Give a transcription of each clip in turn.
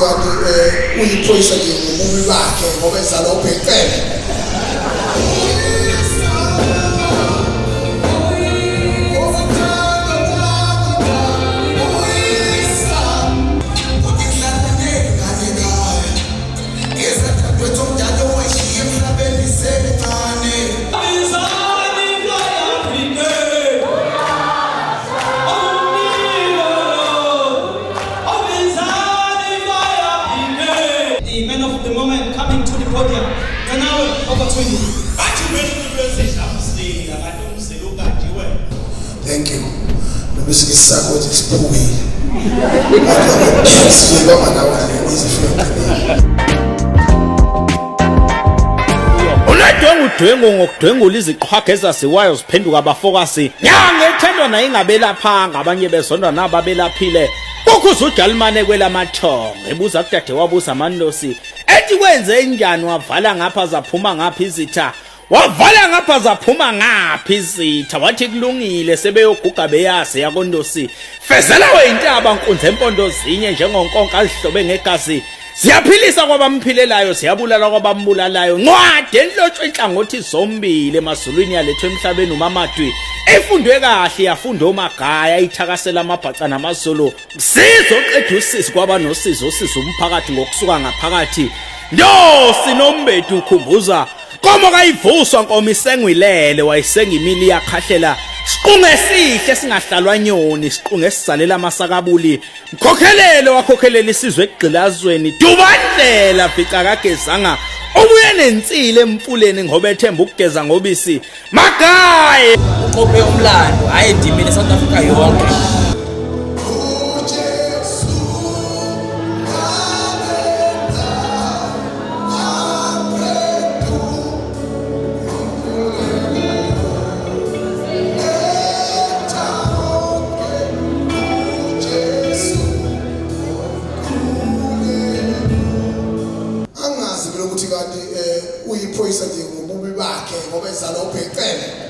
kanti uyiphoyisa nje ngobubi bakhe ngoba ezala ubhekele. Thank you. Besikisako isiphukile. Siba manawa izifika. Unadwengu ngokudwengula iziqhwaga ezasiwayo ziphenduka abafokasi. Ngithendwa na ingabelaphanga abanye bezondwa nababelaphile. Kokhuza uJalimane kwelamathongo ebuza kudade wabuza amandosi. Ethi kwenze njani wavala ngapha zaphuma ngapha izitha. Wavala ngapha zaphuma ngapha izitha wathi kulungile sebeyoguga beyase yakondosi. Fezela weyintaba nkunze empondo zinye njengonkonka azihlobe ngegazi. Siyaphilisa kwabamphilelayo siyabulala kwabambulalayo. Ncwadi enhlotshwe inhlangothi zombili emazulwini yalethwe emhlabeni uMamadwi. Efundwe kahle yafunda omagaya ithakasela amabhaca namazulu. Sizo qedwe usisi kwaba nosizo usizo umphakathi ngokusuka ngaphakathi. Sinombedu ukhumbuza Komo kayivuswa nkomo isengwilele wayisengimili yakhahlela siqunge sihle singahlalwa nyoni siqunge sisalela amasakabuli mkhokhelelo wakhokhelela isizwe egqilazweni dubandlela fica kagezanga ubuye nensile emfuleni ngoba ethemba ukugeza ngobisi magaye uqophe umlando hayi indimini South Africa yonke. Ukuthi kanti uyiphoyisa nje ngobubi bakhe ngoba ezala ubhekele.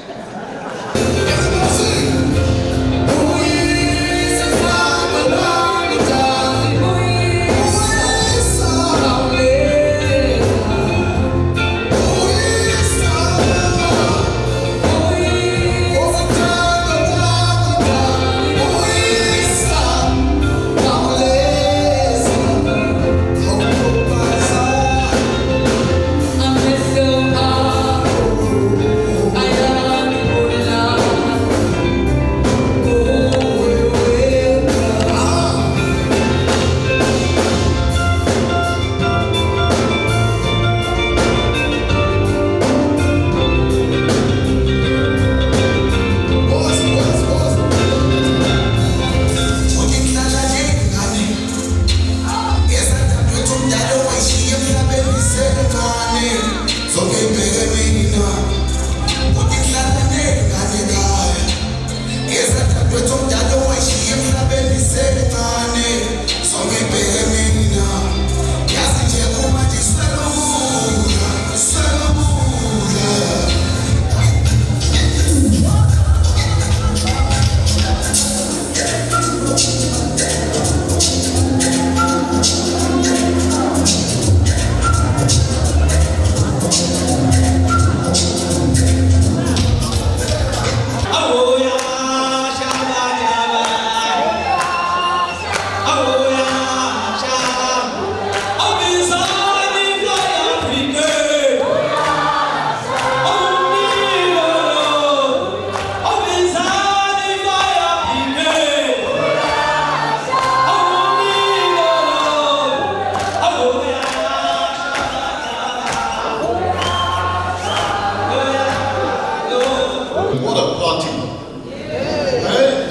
What a party.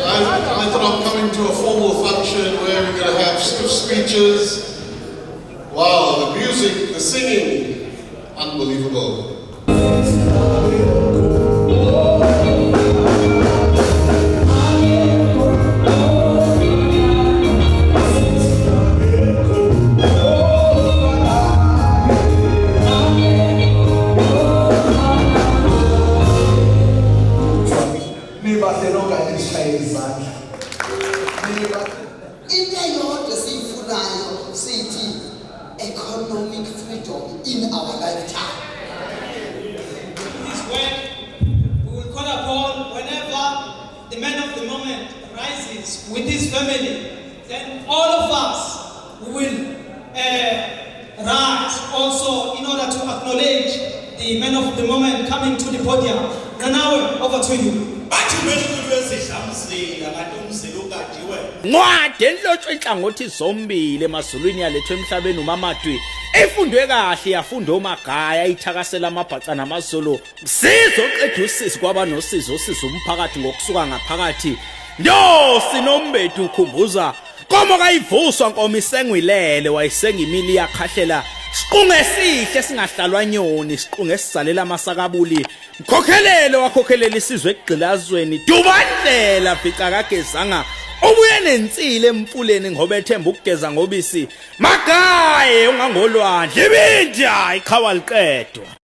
I thought I'm coming to a formal function where we're going to have speeches. Wow, the music, the singing, unbelievable. Into eyodwa siyifunayo sithi then all of us will rise also in order to acknowledge the man of the moment coming to the podium. Nanawe, over to you. Ncwadi enhlotshwe inhlangothi zombili emazulwini yalethwe emhlabeni uMamatwi efundwe kahle yafundwa uMagaya ithakasela amabhaca namaZulu sizo qedwe usisi kwaba nosizo sizo umphakathi ngokusuka ngaphakathi ndo sinombethu ukhumbuza komo kayivuswa nkomo isengwilele wayisengimili yakhahlela siqunge sihle singahlalwa nyoni siqunge sisalela amasakabuli mkhokhelelo wakhokhelela isizwe egqilazweni dubandlela fica kagezanga ubuye nensile emfuleni ngoba ethemba ukugeza ngobisi Magaye ungangolwandle ibinja iqhawa liqedwa.